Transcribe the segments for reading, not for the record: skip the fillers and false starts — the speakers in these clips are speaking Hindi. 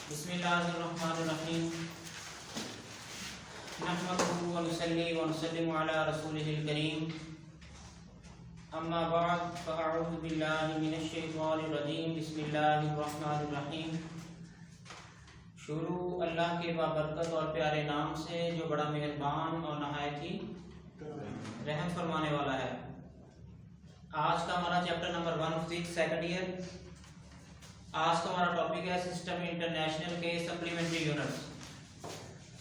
बिस्मिल्लाहिर्रहमानिर्रहीम नहमदुहु व नुसल्ली व नुसल्लिमु अला रसूलिहिल करीम अम्मा बअद फअऊज़ु बिल्लाहि मिनश शैतानिर रजीम बिस्मिल्लाहिर्रहमानिर्रहीम। शुरू अल्लाह के बाबरकत और प्यारे नाम से जो बड़ा मेहरबान और नहायत ही रहम फरमाने वाला है। आज का हमारा chapter number 1 physics second year. आज का हमारा टॉपिक है सिस्टम इंटरनेशनल के supplementary units.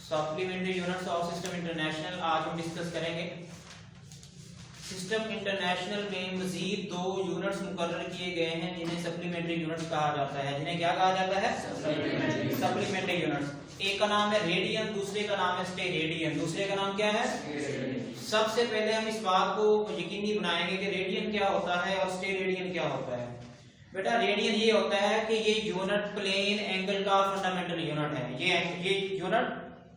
Supplementary units of system international आज हम डिस्कस करेंगे। सिस्टम इंटरनेशनल में मजीद 2 यूनिट्स मुकर्रर किए गए हैं जिन्हें सप्लीमेंट्री यूनिट्स कहा जाता है। जिन्हें क्या कहा जाता है? Supplementary units. एक का नाम है रेडियन, दूसरे का नाम है स्टेरेडियन। दूसरे का नाम क्या है? सबसे पहले हम इस बात को यकीनी बनाएंगे कि रेडियन क्या होता है और स्टेरेडियन क्या होता है। बेटा रेडियन ये होता है कि ये यूनिट प्लेन एंगल का फंडामेंटल यूनिट है। ये यूनिट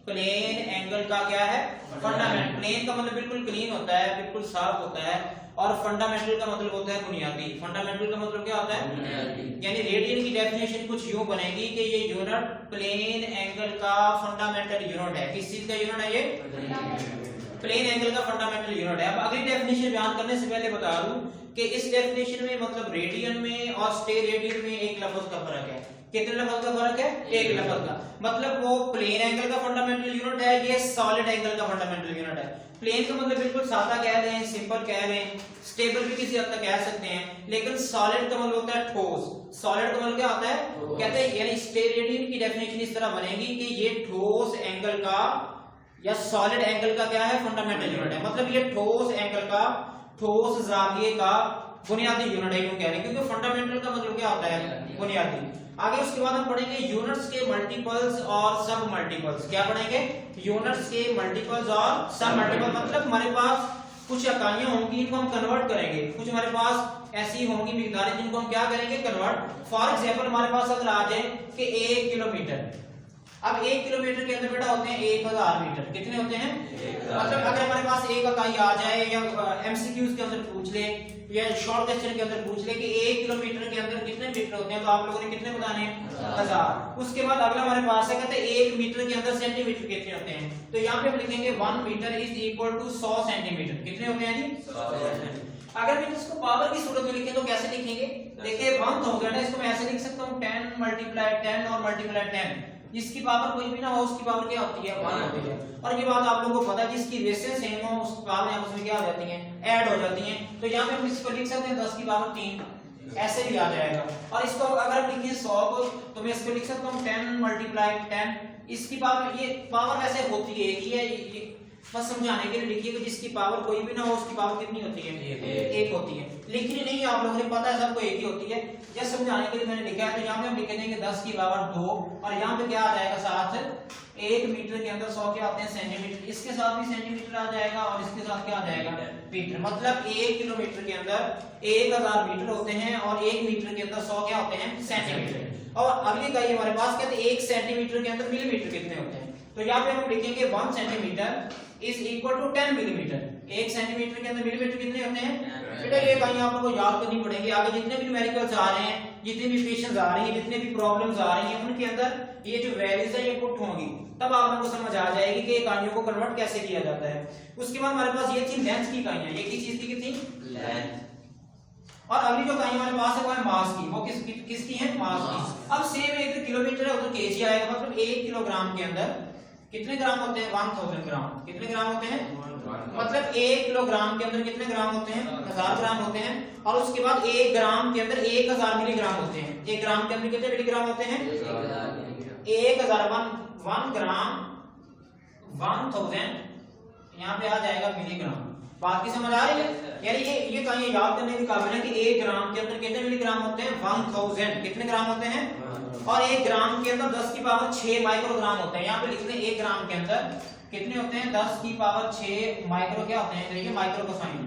प्लेन एंगल का क्या है? फंडामेंटल। प्लेन का मतलब बिल्कुल क्लीन होता है, बिल्कुल साफ होता है, और फंडामेंटल का मतलब होता है बुनियादी। फंडामेंटल का मतलब क्या होता है? बुनियादी। यानी रेडियन की डेफिनेशन कुछ यूं बनेगी कि ये यूनिट प्लेन एंगल का फंडामेंटल यूनिट है। किस चीज का यूनिट है ये? प्लेन एंगल का फंडामेंटल यूनिट है। अब अगली डेफिनेशन बयान करने से पहले बता दूं कि इस डेफिनेशन में मतलब रेडियन में और स्टेरेडियन में एक लफ्ज का फर्क है। कितने लफ्ज का फर्क है? एक लफ्ज का। मतलब वो प्लेन एंगल का फंडामेंटल यूनिट है, ये सॉलिड एंगल का फंडामेंटल यूनिट है। प्लेन का मतलब बिल्कुल सादा कह रहे हैं, सिंपल कह रहे हैं, स्टेबल भी किसी हद तक कह सकते हैं, लेकिन सॉलिड का मतलब होता है ठोस। सॉलिड का मतलब क्या होता है? कहते हैं यानी स्टेरेडियन की डेफिनेशन इस तरह बनेगी कि ये ठोस एंगल का या सॉलिड एंगल का क्या है? फंडामेंटल यूनिट है। मतलब ये ठोस एंगल का, ठोस जाविये का बुनियादी यूनिट है, यूं कह रहे हैं, क्योंकि फंडामेंटल का मतलब क्या होता है? बुनियादी। आगे उसके बाद हम पढ़ेंगे यूनिट्स के मल्टीपल्स और सब मल्टीपल्स। क्या पढ़ेंगे? यूनिट्स के मल्टीपल्स और सब मल्टीपल। मतलब हमारे पास कुछ इकाइयां होंगी, इनको हम कन्वर्ट करेंगे। कुछ हमारे पास ऐसी होंगी मिकदारें जिनको हम क्या करेंगे? कन्वर्ट। फॉर एग्जांपल हमारे पास अगर आ जाए कि 1 किलोमीटर। अब 1 किलोमीटर के अंदर बेटा होते हैं 1000 मीटर। कितने होते हैं? मतलब अगर हमारे पास एक इकाई आ जाए या एमसीक्यूज के अंदर पूछ ले या शॉर्ट क्वेश्चन के अंदर पूछ ले कि 1 किलोमीटर के अंदर कितने मीटर होते हैं, तो आप लोगों ने कितने बताने हैं? 1000। उसके बाद अगला हमारे पास है, कहते हैं 1 मीटर के अंदर सेंटीमीटर कितने होते हैं, तो यहाँ पे हम लिखेंगे 1 metre is equal to 100 centimetre. कितने होते हैं जी? 100। अगर मैं इसको पावर की सूरत में लिखें तो कैसे लिखेंगे? देखिए 1000 है, इसको मैं ऐसे लिख सकता हूँ 10 मल्टीप्लाई 10 और मल्टीप्लाई 10। जिसकी पावर कोई भी ना हो उसकी पावर क्या होती है? 1 होती है। और ये बात आप लोगों को पता है, जिसकी रेशें सेम हो उसकी पावर आपस में क्या हो जाती है? ऐड हो जाती हैं। तो यहाँ पे हम इसको लिख सकते हैं 10 की पावर 3, ऐसे भी आ जाएगा। और इसको अगर हम लिखें 100 को, तो मैं इसको लिख सकता हूँ 10 मल्टीप्लाई 10। इसकी पावर, ये पावर वैसे होती है एक ही है, बस समझाने के लिए लिखिए कि जिसकी पावर कोई भी ना हो उसकी पावर कितनी होती है? 1 होती है। लिखनी नहीं, आप लोगों ने पता है सबको एक ही होती है। जब समझाने के लिए मैंने लिखा है, तो यहाँ पे हम लिख देंगे 10 की पावर 2, और यहाँ पे क्या आ जाएगा साथ? 1 मीटर के अंदर 100 क्या आते हैं? सेंटीमीटर। इसके साथ भी सेंटीमीटर आ जाएगा और इसके साथ क्या आ जाएगा? मीटर। मतलब 1 किलोमीटर के अंदर 1000 मीटर होते हैं और 1 मीटर के अंदर 100 क्या होते हैं? सेंटीमीटर। और अगली इकाई हमारे पास कहते हैं 1 सेंटीमीटर के अंदर मिलीमीटर कितने होते हैं, तो यहाँ पे हम लिखेंगे 1 centimetre is equal to 10 millimetre. 1 centimetre के अंदर मिलीमीटर कितने होते हैं? बेटा ये कहीं आप लोगों को याद करनी पड़ेगी। आगे जितने भी न्यूमेरिकल्स आ रहे हैं, जितनी भी इक्वेशंस आ रही हैं, जितने भी प्रॉब्लम्स आ रही हैं, उनके अंदर ये जो वैल्यूज है ये पुट होंगी, तब आप लोगों को समझ आ जाएगी कि इकाइयों को कन्वर्ट कैसे किया जाता है। उसके बाद हमारे पास ये थी लेंथ की इकाइयां। ये किस चीज की थी? लेंथ। और अगली जो इकाई हमारे पास है वो है मास की। वो किसकी है? मास की। अब सेम 1 किलोमीटर है, उधर केजी आएगा। मतलब 1 किलोग्राम के अंदर कितने ग्राम होते हैं? 1000 ग्राम। कितने ग्राम होते हैं? मतलब 1 किलोग्राम के अंदर कितने ग्राम होते हैं? 1000 ग्राम होते हैं। और उसके बाद 1 ग्राम के अंदर 1000 मिलीग्राम होते हैं। 1 ग्राम के अंदर कितने मिलीग्राम होते हैं? 1000। 1 ग्राम 1000 यहाँ पे आ जाएगा मिलीग्राम। बात की समझ आ रही है? यानी ये कहीं याद करने के काबिल है कि 1 ग्राम के अंदर कितने मिलीग्राम होते हैं? 1000। कितने ग्राम होते हैं? और 1 ग्राम के अंदर 10 की पावर 6 माइक्रोग्राम होते हैं। यहाँ पे लिखते हैं 1 ग्राम के अंदर कितने होते हैं? 10 की पावर 6 माइक्रो क्या होते हैं? देखिए माइक्रो का साइन।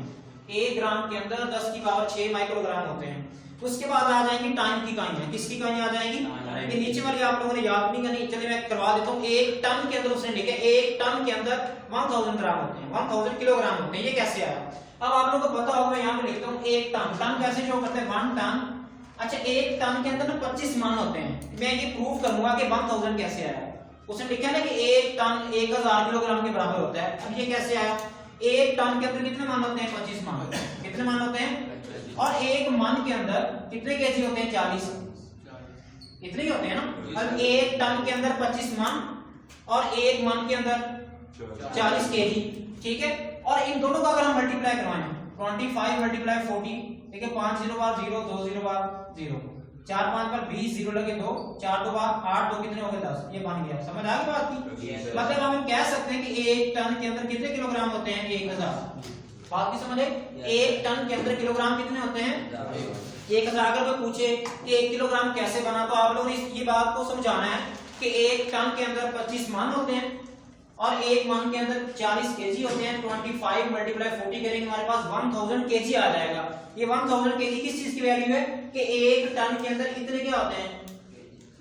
1 ग्राम के अंदर 10 की पावर 6 माइक्रोग्राम होते हैं। उसके बाद आ जाएंगी टाइम की इकाइयां। किसकी इकाइयां आ जाएंगी? ये नीचे वाली आप लोगों ने याद नहीं करनी, चलिए मैं करवा देता हूँ। 1 टन के अंदर उसने लिखा 1 टन के अंदर 1000 ग्राम होते हैं, 1000 किलोग्राम होते हैं। ये कैसे आया? अब आप लोगों को पता होगा, मैं यहाँ पे लिखता हूँ 1 टन। टन कैसे शो करते हैं? 1 टन अच्छा, एक टन के अंदर ना 25 मान होते हैं। मैं ये प्रूव करूंगा कि 1000 कैसे आया। उसने लिखा ना कि एक टन 1000 किलोग्राम के बराबर होता है। अब ये कैसे आया? एक टन के अंदर कितने मान होते हैं? 25 मान होते हैं। कितने मान होते हैं? और एक मन के अंदर कितने केजी होते हैं? 40। इतने ही होते हैं ना। अब एक टन के अंदर 25 मान और एक मन के अंदर 40 केजी, ठीक है। और इन दोनों का अगर हम मल्टीप्लाई करवाएं, 25 मल्टीप्लाई 40, ठीक है, 5 0 बार 0, 2 0 बार 0, 4 5 पर 20, 0 लगे 2, 4 2 बार 8, 2 कितने हो गए? 10। ये बन गया। समझ आ गई बात की? मतलब हम कह सकते हैं कि एक टन के अंदर कितने किलोग्राम होते हैं? 1000। बात की समझ है? एक टन के अंदर किलोग्राम कितने होते हैं? 1000। अगर कोई पूछे कि 1 किलोग्राम कैसे बना, तो आप लोगों ने ये बात को समझाना है कि एक टन के अंदर 25 मान होते हैं और एक मान के अंदर 40 केजी होते हैं। 25 मल्टीप्लाई 40 करेंगे, हमारे पास 1000 केजी आ जाएगा। ये 1000 केजी किस चीज की वैल्यू है? कि एक टन के अंदर इतने क्या होते हैं?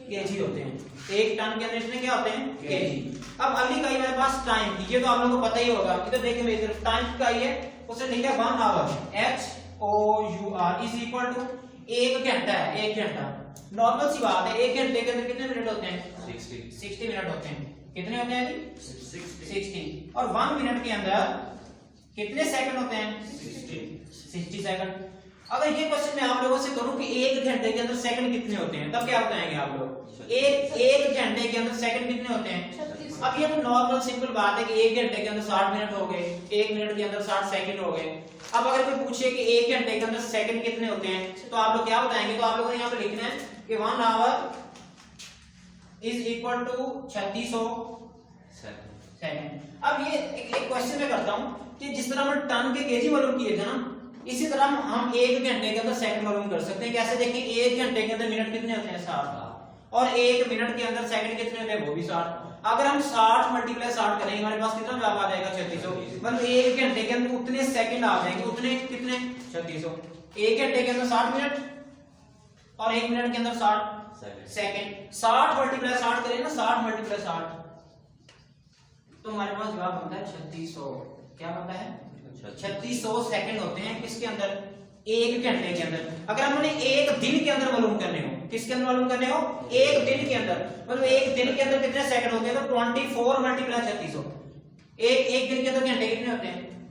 केजी होते हैं। एक टन के अंदर इतने क्या होते हैं? केजी। अब अगली इकाई हमारे पास टाइम की, ये तो आप लोगों को पता ही होगा। इधर देखिए मेरी तरफ, टाइम की इकाई है, उससे लिखा है 1 hour, HOUR is equal to 1 घंटा है। 1 घंटा नॉर्मल सी बात है। 1 घंटे के अंदर कितने मिनट होते हैं? 60 मिनट होते हैं। कितने होते हैं जी? 60। और 1 मिनट के अंदर कितने सेकंड होते हैं? 60 सेकंड। अगर ये क्वेश्चन मैं आप लोगों से करूं कि 1 घंटे के अंदर सेकंड कितने होते हैं, तब क्या बताएंगे आप लोग? एक घंटे के अंदर सेकंड कितने होते हैं? अब ये तो नॉर्मल सिंपल बात है कि 1 घंटे के अंदर 60 मिनट हो गए, 1 मिनट के अंदर 60 सेकंड हो गए। अब अगर कोई पूछे कि 1 घंटे के अंदर सेकंड कितने होते हैं, तो आप लोग क्या बताएंगे? तो आप लोगों ने यहाँ पे लिखना है कि 1 hour is equal to 3600 second. अब ये एक क्वेश्चन मैं करता हूं कि जिस तरह हम टन के केजी मालूम किए थे ना, इसी तरह हम 1 घंटे के अंदर सेकंड मालूम कर सकते हैं। कैसे? देखिए, 1 घंटे के अंदर मिनट कितने होते हैं? 60। और 1 मिनट के अंदर सेकंड कितने होते हैं? वो भी 60। अगर हम 60 मल्टीप्लाई 60 करेंगे, हमारे पास कितना जवाब आ जाएगा? 3600। मतलब 1 घंटे के अंदर उतने सेकंड आ जाएंगे। उतने कितने? 3600। 1 घंटे के अंदर 60 मिनट और 1 मिनट के अंदर 60 सेकंड। 60 मल्टीप्लाई 60 करें ना, 60 मल्टीप्लाई 60, तो हमारे पास जवाब बनता है 3600। क्या बनता है? 3600 सेकंड होते हैं किसके अंदर? 1 घंटे के अंदर। अगर हमने 1 दिन के अंदर मालूम करने हो, किसके अंदर मालूम करने हो? 1 दिन के अंदर। मतलब 1 दिन के अंदर कितने सेकंड होते हैं? तो 24 मल्टीप्लाई 3600। एक दिन के अंदर घंटे कितने होते हैं?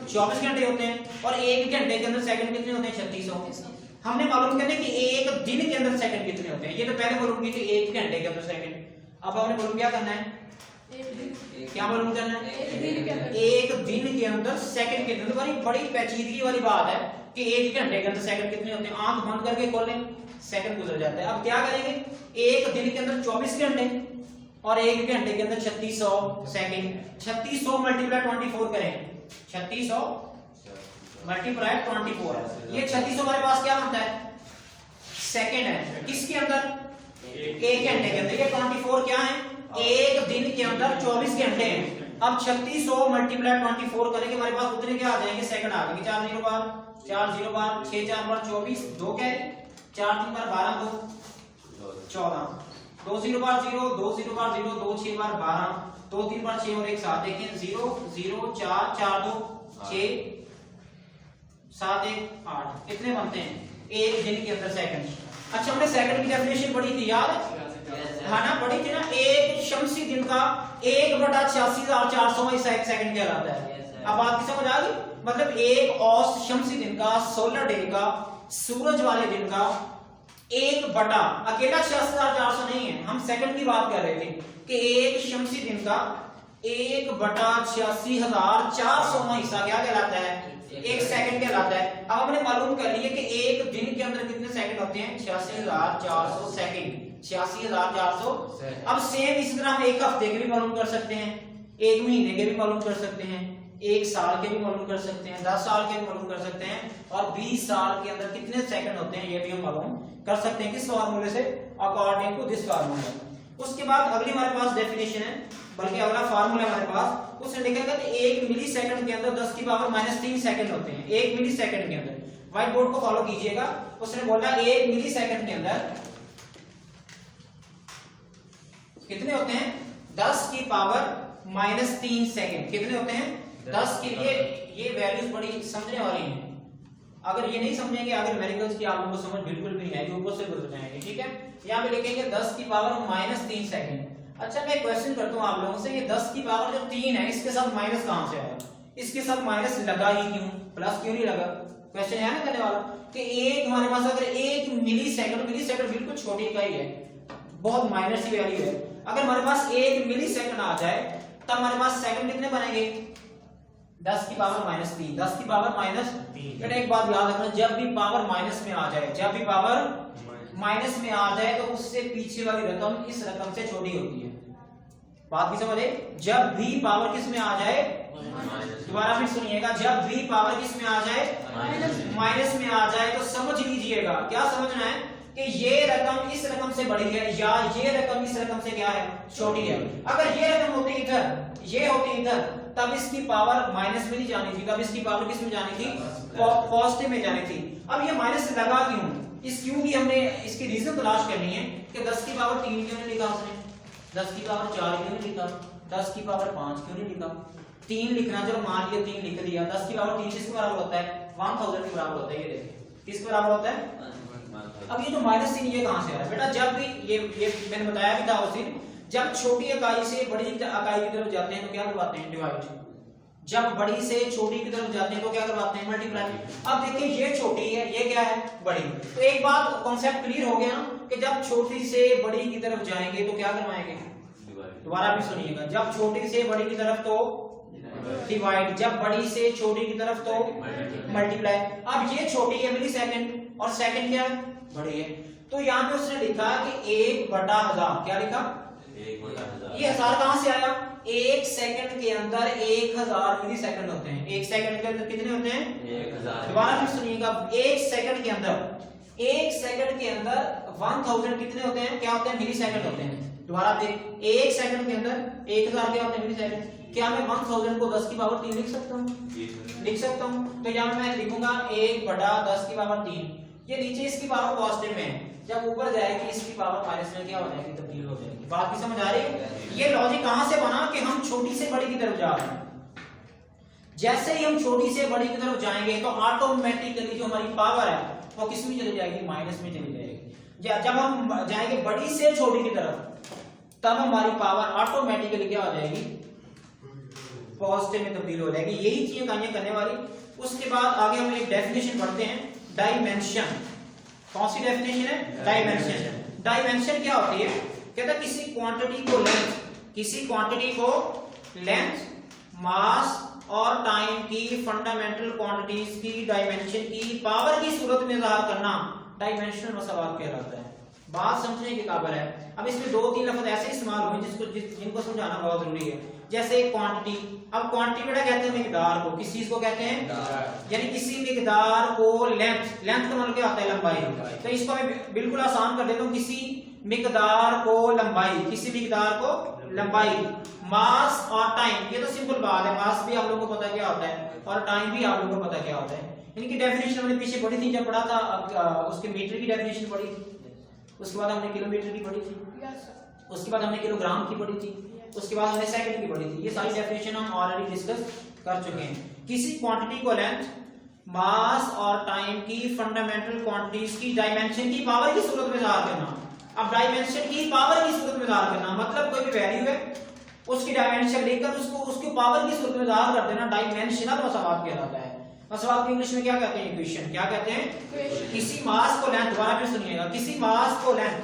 24 घंटे होते हैं। और 1 घंटे के अंदर सेकंड कितने होते हैं? 3600। हमने मालूम करने कि 1 दिन के अंदर सेकंड कितने होते हैं। ये तो पहले मालूम की थी 1 घंटे के अंदर सेकंड। अब हमने मालूम क्या करना है? क्या मालूम करना है? 1 दिन के अंदर सेकंड कितने। तो बड़ी पेचीदगी वाली बात है कि 1 घंटे के अंदर सेकंड कितने होते हैं। आंख बंद करके खोलें, सेकंड गुजर जाता है। अब क्या करेंगे? 1 दिन के अंदर 24 घंटे और 1 घंटे के अंदर 3600 सेकंड। 3600 मल्टीप्लाई 24 करें, 3600 मल्टीप्लाई 24। ये 3600 हमारे पास क्या बनता है? सेकंड है। किसके अंदर? 1 घंटे के अंदर। ये 24 क्या है? 1 दिन के अंदर 24 घंटे हैं। अब 3600 मल्टीप्लाई 24 करेंगे, हमारे पास उतने क्या आ जाएंगे? सेकंड आ जाएंगे। 4 0 बार 4 0 बार 6 4 बार 24, 2 कैरी, 4 3 बार 12, 2 14, 2 0 बार 0, 2 0 बार 0, 2 6 बार 12, 2 3 बार 6 और 1 7। देखें 0 0 4 4 2 6 7 1 8। कितने बनते हैं? 1 दिन के अंदर सेकंड। अच्छा, हमने सेकंड की डेफिनेशन पढ़ी थी, याद है? हाँ ना, पढ़ी थी ना। एक शमसी दिन का 1/86,400 सेकंड कहलाता है। अब बात की समझ आ गई? मतलब एक औसत शमसी दिन का, सोलर डे का, सूरज वाले दिन का 1 बटा, अकेला 86,400 नहीं है, हम सेकंड की बात कर रहे थे कि एक शमसी दिन का 1/86,400 हिस्सा क्या कहलाता है? 1 सेकंड कहलाता है। अब हमने मालूम कर लिया कि 1 दिन के अंदर कितने सेकंड होते हैं? 86,400 सेकंड। 86,400। अब सेम इसी तरह हम 1 हफ्ते के भी मालूम कर सकते हैं, 1 महीने के भी मालूम कर सकते हैं, 1 साल के भी मालूम कर सकते हैं, 10 साल के भी मालूम कर सकते हैं, और 20 साल के अंदर कितने सेकंड होते हैं ये भी हम मालूम कर सकते हैं। किस फार्मूले से? According to this formula. उसके बाद अगली हमारे पास डेफिनेशन है, बल्कि अगला फार्मूला हमारे पास। उसने लिखा था कि 1 मिली सेकंड के अंदर 10 की पावर -3 सेकंड होते हैं। 1 मिली सेकंड के अंदर, व्हाइट बोर्ड को फॉलो कीजिएगा। उसने बोला 1 मिली सेकंड के अंदर कितने होते हैं? 10 की पावर -3 सेकंड। कितने होते हैं? 10 के लिए ये वैल्यूज बड़ी समझने वाली हैं। अगर ये नहीं समझेंगे अगर न्यूमेरिकल्स की आप लोगों को समझ बिल्कुल भी नहीं आएगी, ऊपर से गुजर जाएंगे। ठीक है, यहाँ पे लिखेंगे 10 की पावर -3 सेकंड। अच्छा मैं क्वेश्चन करता हूँ आप लोगों से, ये 10 की पावर जो 3 है इसके साथ माइनस कहां से आया? इसके साथ माइनस लगा ही क्यों, प्लस क्यों नहीं लगा? क्वेश्चन है ना करने वाला कि एक हमारे पास अगर 1 मिलीसेकंड बिल्कुल छोटी इकाई है, बहुत माइनर सी वैल्यू है, अगर हमारे पास 1 मिलीसेकंड आ जाए तब हमारे पास सेकंड कितने बनेंगे? 10 की पावर -3, 10 की पावर -3। बेटा एक बात याद रखना, जब भी पावर माइनस में आ जाए, जब भी पावर माइनस में आ जाए तो उससे पीछे वाली रकम इस रकम से छोटी होती है। बात भी समझे? जब भी पावर किस में आ जाए, दोबारा फिर सुनिएगा, जब भी पावर किस में आ जाए, माइनस में आ जाए, तो समझ लीजिएगा, क्या समझना है कि ये रकम इस रकम से बड़ी है या ये रकम इस रकम से क्या है, छोटी है। अगर ये रकम होती इधर, ये होती इधर, तब इसकी पावर माइनस में नहीं जानी थी, तब इसकी पावर किस में जानी थी, पॉजिटिव में जानी थी। अब ये माइनस लगा क्यों? इस क्यों की हमने इसकी रीजन तलाश करनी है कि 10 की पावर 3 क्यों नहीं लिखा उसने, 10 की पावर 4 क्यों नहीं लिखा, 10 की पावर 5 क्यों नहीं लिखा, 3 लिखना, चलो मान लिया 3 लिख दिया। 10 की पावर 3 किसके बराबर होता है, 1000 के बराबर होता है। ये देखिए किसके बराबर होता है। अब ये जो -3 ये कहां से आया बेटा? जब भी ये मैंने बताया भी था उस दिन, जब छोटी इकाई से बड़ी इकाई की तरफ जाते हैं तो क्या करवाते हैं, डिवाइड। जब बड़ी से छोटी की तरफ जाते हैं तो क्या करवाते हैं, मल्टीप्लाई। अब देखिए ये छोटी है, ये क्या है, बड़ी। तो एक बात कॉन्सेप्ट क्लियर हो गया ना कि जब छोटी से बड़ी की तरफ जाएंगे तो क्या करवाएंगे, दोबारा भी सुनिएगा, जब छोटी से बड़ी की तरफ तो डिवाइड, जब बड़ी से छोटी की तरफ तो मल्टीप्लाई। अब ये छोटी है मिलीसेकंड और सेकंड क्या है, बड़ी है। तो यहाँ पे उसने लिखा कि 1/1000, क्या लिखा, 1/1000। ये 1000 कहां से आया? 1 सेकंड के अंदर 1000 मिलीसेकंड होते हैं। 1 सेकंड के अंदर कितने होते हैं, 1000। दोबारा फिर सुनिएगा, 1 सेकंड के अंदर 1000 कितने होते हैं, क्या होते हैं, मिलीसेकंड होते हैं। दोबारा देख, 1 सेकंड के अंदर 1000 क्या होते हैं, मिलीसेकंड। क्या मैं 1000 को 10 की पावर 3 लिख सकता हूँ, लिख सकता हूँ। तो यहाँ मैं लिखूंगा 1/10 की पावर 3। ये नीचे इसकी पावर पॉजिटिव में है, जब ऊपर जाएगी इसकी पावर माइनस में क्या हो जाएगी, तब्दील हो जाएगी। बात भी समझ आ रही है? ये लॉजिक कहां से बना कि हम छोटी से बड़ी की तरफ जा रहे हैं। जैसे ही हम छोटी से बड़ी की तरफ जाएंगे तो ऑटोमेटिकली जो हमारी पावर है वो किस में चली जाएगी, माइनस में चली जाएगी। जब हम जाएंगे बड़ी से छोटी की तरफ तब हमारी पावर ऑटोमेटिकली क्या हो जाएगी, पॉजिटिव में तब्दील हो जाएगी। यही चीजें करने वाली। उसके बाद आगे हम एक डेफिनेशन पढ़ते हैं, डायमेंशन। कौन सी डेफिनेशन है, डायमेंशन। डायमेंशन क्या होती है, कहता है किसी क्वांटिटी को लेंथ, किसी क्वांटिटी को लेंथ, मास और टाइम की फंडामेंटल क्वांटिटीज की डायमेंशन की पावर की सूरत में ज़ाहिर करना डायमेंशनल मसावात कहलाता है। बात समझने के काबिल है। अब इसमें 2-3 लफ्ज ऐसे इस्तेमाल हुए जिनको समझाना बहुत जरूरी है। जैसे क्वांटिटी, अब क्वांटिटी बेटा कहते हैं मिकदार को, किस चीज को कहते हैं, यानी किसी मिकदार को लेंथ, लेंथ का मतलब क्या होता है, लंबाई। तो इसको मैं बिल्कुल आसान कर देता हूँ, किसी मिकदार को लंबाई, किसी मिकदार को लंबाई। मास और टाइम, ये तो सिंपल बात है, मास भी आप लोगों को पता क्या होता है और टाइम भी आप लोगों को पता क्या होता है। इनकी डेफिनेशन हमने पीछे पढ़ी थी, जब पढ़ा था उसके मीटर की डेफिनेशन पढ़ी थी, उसके बाद हमने किलोमीटर की पढ़ी थी, उसके बाद हमने किलोग्राम की पढ़ी थी, उसके बाद हमने सेकंड की पढ़ी थी। ये सारी डेफिनेशन हम ऑलरेडी डिस्कस कर चुके हैं। किसी क्वांटिटी को लेंथ, मास और टाइम की फंडामेंटल क्वांटिटीज की डायमेंशन की पावर की सूरत में ज़ाहिर करना। अब डायमेंशन की पावर की सूरत में ज़ाहिर करना मतलब कोई भी वैल्यू है उसकी डायमेंशन लेकर उसको उसकी पावर की सूरत में ज़ाहिर कर देना, डायमेंशनल मसावात कहलाता है। मसावात की इंग्लिश में क्या कहते हैं, इक्वेशन। क्या कहते हैं, किसी मास को लेंथ, दोबारा फिर सुनिएगा, किसी मास को लेंथ,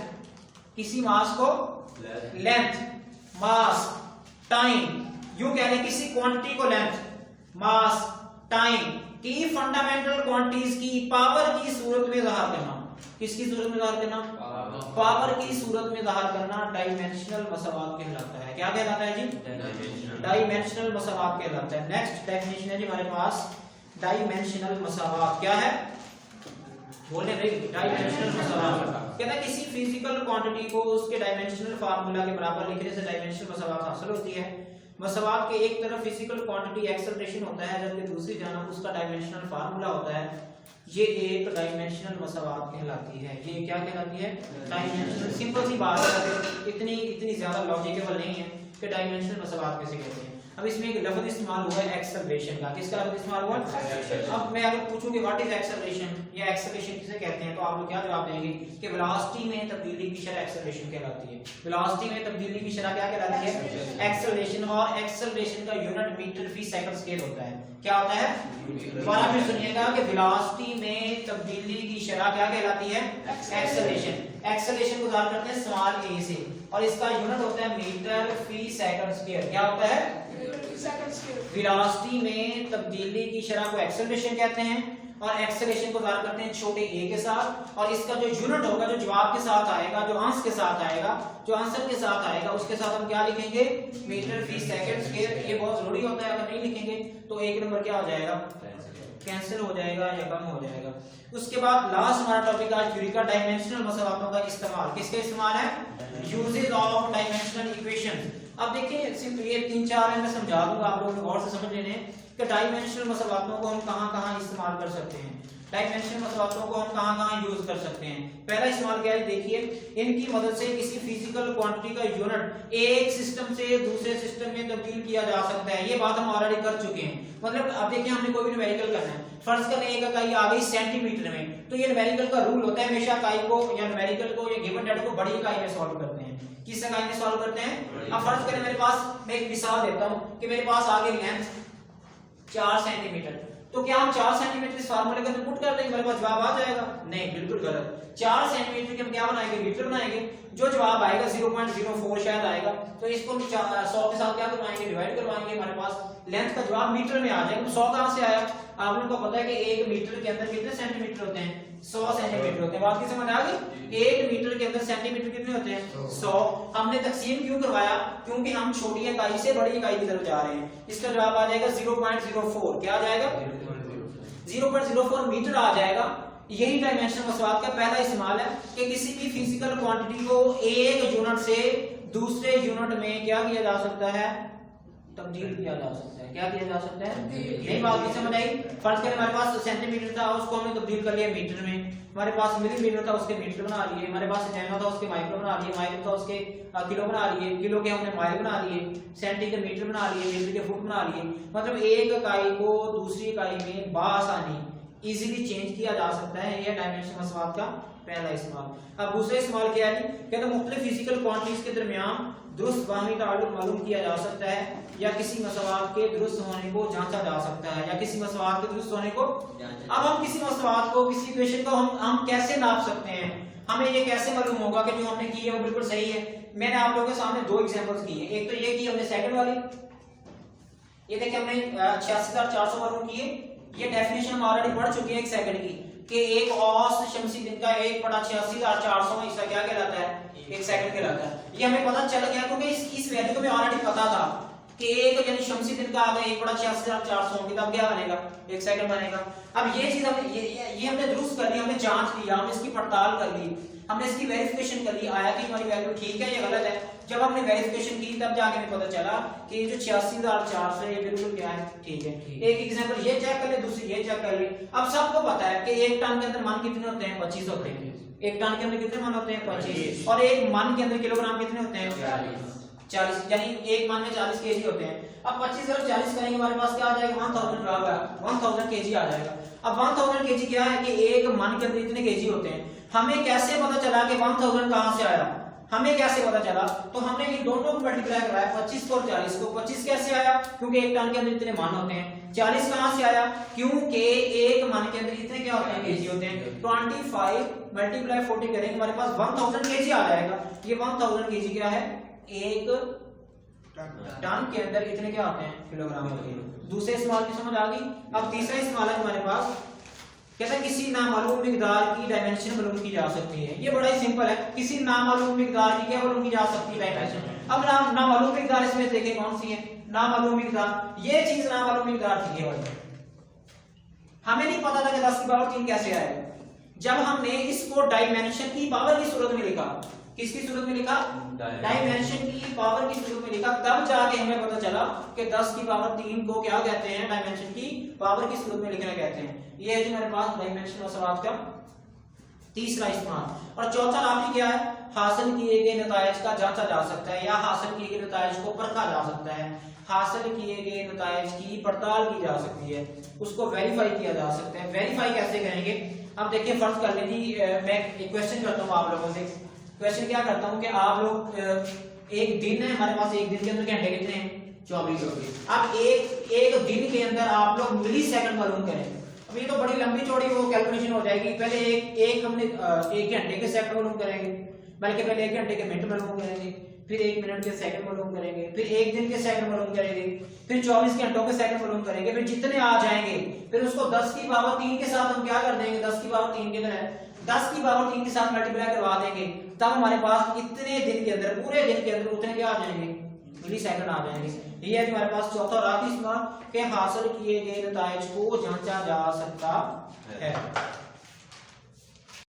किसी मास को लेंथ, मास, टाइम, यूं कह रहे किसी क्वांटिटी को लेंथ, मास, टाइम की फंडामेंटल क्वांटिटीज की पावर की सूरत में ज़ाहिर करना। किसकी सूरत में ज़ाहिर करना, पावर की सूरत में ज़ाहिर करना डायमेंशनल मसावात कहलाता है। क्या कहलाता है जी, डायमेंशनल मसावात कहलाता है। नेक्स्ट डेफिनेशन है जी हमारे पास, डायमेंशनल मसावात क्या है, बोले भाई, डायमेंशनल मसावात कहता है किसी फिजिकल क्वांटिटी को उसके डायमेंशनल फार्मूला के बराबर लिखने से डायमेंशनल मसावात हासिल होती है। मसावात के एक तरफ फिजिकल क्वांटिटी एक्सेलरेशन होता है जबकि दूसरी जानब उसका डायमेंशनल फार्मूला होता है। ये एक डायमेंशनल मसावात कहलाती है। ये क्या कहलाती है, डायमेंशनल। सिंपल सी बात है, इतनी ज्यादा लॉजिकेबल नहीं है कि डायमेंशनल मसावात कैसे कहते हैं। अब इसमें एक लफ्ज इस्तेमाल हुआ है एक्सेलरेशन का। किसका लफ्ज इस्तेमाल हुआ? अब मैं अगर पूछूं कि व्हाट इज एक्सेलरेशन या एक्सेलरेशन किसे कहते हैं, तो आप लोग क्या जवाब देंगे कि वेलोसिटी में तब्दीली की शरह एक्सेलरेशन कहलाती है। वेलोसिटी में तब्दीली की शरह क्या कहलाती है? एक्सेलरेशन। और एक्सेलरेशन का यूनिट मीटर फी सेकंड स्केल होता है। क्या होता है? दोबारा फिर सुनिएगा कि वेलोसिटी में तब्दीली की शरह क्या कहलाती है? एक्सेलरेशन। एक्सेलरेशन को ज़ाहिर करते हैं स्मॉल a से और इसका यूनिट होता है मीटर फी सेकंड स्क्वायर। क्या होता है? वेलोसिटी में तब्दीली की शरह को एक्सेलरेशन कहते हैं और एक्सेलरेशन को ज़ाहिर करते हैं छोटे a के साथ। और इसका जो यूनिट होगा, जो जवाब के साथ आएगा, जो अंश के साथ आएगा, जो आंसर के साथ आएगा, उसके साथ हम क्या लिखेंगे? मीटर फी सेकंड स्क्वायर। ये बहुत जरूरी होता है, अगर नहीं लिखेंगे तो एक नंबर क्या हो जाएगा? कैंसिल हो जाएगा या कम हो जाएगा। उसके बाद लास्ट हमारा टॉपिक आज थ्योरी का डायमेंशनल मसलातों का इस्तेमाल। किसका इस्तेमाल है? Uses of dimensional equation. अब देखिए सिर्फ ये 3-4 मैं समझा दूंगा, आप लोगों को गौर से समझ लेने कि डायमेंशनल मसलातों को हम कहां-कहां इस्तेमाल कर सकते हैं, डायमेंशनल मसलातों को हम कहां-कहां यूज कर सकते हैं। पहला इस्तेमाल क्या है? देखिए, इनकी मदद से किसी फिजिकल क्वांटिटी का यूनिट एक सिस्टम से दूसरे सिस्टम में तब्दील किया जा सकता है। ये बात हम ऑलरेडी कर चुके हैं। मतलब अब देखिए, हमने कोई भी न्यूमेरिकल करना है, फर्ज करें एक इकाई आ गई सेंटीमीटर में, तो ये न्यूमेरिकल का रूल होता है हमेशा इकाई को या न्यूमेरिकल को या गिवन डेटा को बड़ी इकाई में सॉल्व करते हैं। किस इकाई में सॉल्व करते हैं? अब फर्ज करें मेरे पास, मैं एक मिसाल देता हूं कि मेरे पास आ गई लेंथ 4 सेंटीमीटर, तो क्या हम 4 सेंटीमीटर इस फार्मूले के अंदर पुट कर देंगे, मेरे पास जवाब आ जाएगा? नहीं, बिल्कुल गलत। 4 सेंटीमीटर के हम क्या बनाएंगे? मीटर बनाएंगे। जो जवाब आएगा 0.04 शायद आएगा, तो इसको 100 के साथ क्या करवाएंगे? डिवाइड करवाएंगे। हमारे पास लेंथ का जवाब मीटर में आ जाएगा। तो 100 कहां से आया? आप लोगों को पता है कि 1 मीटर के अंदर कितने सेंटीमीटर होते हैं? 100 सेंटीमीटर होते हैं। बात की समझ आ गई? 1 मीटर के अंदर सेंटीमीटर कितने होते हैं? 100। हमने तकसीम क्यों करवाया? क्योंकि हम छोटी इकाई से बड़ी इकाई की तरफ जा रहे हैं। इसका जवाब आ जाएगा 0.04। क्या आ जाएगा? 0.04 मीटर आ जाएगा। यही डायमेंशनल मसवात का पहला इस्तेमाल है कि किसी भी फिजिकल क्वांटिटी को एक यूनिट से दूसरे यूनिट में क्या किया जा सकता है? तब्दील किया जा सकता है। क्या किया जा सकता है? यही बात की समझ आई? फर्ज करें हमारे पास सेंटीमीटर था, उसको हमने तब्दील कर लिया मीटर में। हमारे पास मिलीमीटर था, उसके मीटर बना लिए। हमारे पास नैनो था, उसके माइक्रो बना लिए। माइक्रो था, उसके किलो बना लिए। किलो के हमने माइल बना लिए। सेंटी के मीटर बना लिए। मीटर के फुट बना लिए। मतलब एक इकाई को दूसरी इकाई में बाआसानी इजीली चेंज किया जा सकता है। यह डायमेंशनल मसवात का पहला इस्तेमाल। अब दूसरा इस्तेमाल क्या है? कहते हैं मुख्तलिफ फिजिकल क्वांटिटीज के दरमियान दुरुस्त बाहमी ताल्लुक मालूम किया जा सकता है या किसी मसवात के दुरुस्त होने को जांचा जा सकता है या किसी मसवात के दुरुस्त होने को। अब हम किसी मसवात को, किसी इक्वेशन को हम कैसे नाप सकते हैं? हमें ये कैसे मालूम होगा कि जो हमने की है वो बिल्कुल सही है? मैंने आप लोगों के सामने 2 एग्जांपल्स की है। एक तो ये की हमने सेकंड वाली, ये देखिए हमने 86,400 मालूम किए। ये डेफिनेशन हम ऑलरेडी पढ़ चुके हैं 1 सेकंड की कि एक औसत शमसी दिन का 1/86,400 हिस्सा क्या कहलाता है? 1 सेकंड कहलाता है। ये हमें पता चल गया क्योंकि इस वैल्यू को हमें ऑलरेडी पता था कि एक यानी शमसी दिन का अगर 1/86,400 होगी तब क्या बनेगा? 1 सेकंड बनेगा। अब ये चीज हमने ये हमने दुरुस्त कर ली, हमने जांच लिया, हमने इसकी पड़ताल कर ली, हमने इसकी वेरिफिकेशन कर ली, आया कि हमारी वैल्यू ठीक है या गलत है। जब हमने वेरिफिकेशन की तब जाके हमें पता चला कि जो 86,400 ये बिल्कुल क्या है? ठीक है। एक एग्जांपल ये चेक कर ले, दूसरी ये चेक कर ले। अब सबको पता है कि 1 टन के अंदर मान कितने होते हैं? 25 होते हैं। 1 टन के अंदर कितने मान होते हैं? 25। और 1 मन के अंदर किलोग्राम कितने होते हैं? 40। यानी 1 मन में 40 केजी होते हैं। अब 25 और 40 करेंगे, हमारे पास क्या आ जाएगा? 1000 केजी आ जाएगा। अब 1000 केजी क्या है कि 1 मन के अंदर इतने केजी होते हैं। हमें कैसे पता चला कि 1000 कहां से आया? हमें कैसे पता चला? तो हमने इन दोनों को मल्टीप्लाई कराया, 25 और 40 को। 25 कैसे आया? क्योंकि 1 टन के अंदर इतने मान होते हैं। 40 कहां से आया? क्योंकि 1 मन के अंदर इतने क्या होते हैं? केजी होते हैं। 25 मल्टीप्लाई 40 करेंगे, हमारे पास 1000 केजी आ जाएगा। ये 1000 केजी क्या है? 1 टन के अंदर इतने क्या होते हैं? किलोग्राम होते हैं। दूसरे इस्तेमाल की समझ आ गई। अब तीसरा इस्तेमाल है हमारे पास, कहता है किसी नामालूम मिकदार की डायमेंशन मालूम की जा सकती है। ये बड़ा ही सिंपल है। किसी नामालूम मिकदार की क्या मालूम की जा सकती है? डायमेंशन। अब नामालूम मिकदार इसमें देखें कौन सी है? नामालूम मिकदार। ये चीज नामालूम मिकदार थी केवल। हमें नहीं पता था कि 10 की पावर 3 कैसे आएगा। जब हमने इसको डायमेंशन की पावर की सूरत में लिखा, किसकी सूरत में लिखा? डायमेंशन की पावर की सूरत में लिखा, तब जाके हमें पता चला कि 10 की पावर 3 को क्या कहते हैं? डायमेंशन की पावर की सूरत में लिखना कहते हैं। ये है जो हमारे पास डायमेंशन मसवात का तीसरा इस्तेमाल। और चौथा आखिरी क्या है? हासिल किए गए नतायज का जांचा जा सकता है या हासिल किए गए नतायज को परखा जा सकता है, हासिल किए गए नतायज की पड़ताल की जा सकती है, उसको वेरीफाई किया जा सकता है। वेरीफाई कैसे करेंगे? अब देखिए फर्ज कर लीजिए मैं एक क्वेश्चन करता हूँ आप लोगों से। क्वेश्चन क्या करता हूँ कि आप लोग एक दिन है हमारे पास, एक दिन के अंदर घंटे कितने हैं? 24। अब एक दिन के अंदर आप लोग मिली सेकंड मालूम करें। अब ये तो बड़ी लंबी चौड़ी वो कैलकुलेशन हो जाएगी। पहले एक हमने 1 घंटे के सेकंड मालूम करेंगे, बल्कि पहले 1 घंटे के मिनट मालूम करेंगे, फिर 1 मिनट के सेकंड मालूम करेंगे, फिर 1 दिन के सेकंड मालूम करेंगे, फिर 24 घंटों के सेकंड मालूम करेंगे, फिर जितने आ जाएंगे फिर उसको 10 की पावर 3 के साथ हम क्या कर देंगे? 10 की पावर 3 के तरह 10 की पावर 3 के साथ मल्टीप्लाई करवा देंगे, तब हमारे पास इतने दिन के अंदर, पूरे दिन के अंदर उतने क्या आ जाएंगे? मिली सेकंड आ जाएंगे। ये है हमारे पास चौथा और आखिरी सवाल कि हासिल किए गए नतायज को जांचा जा सकता है।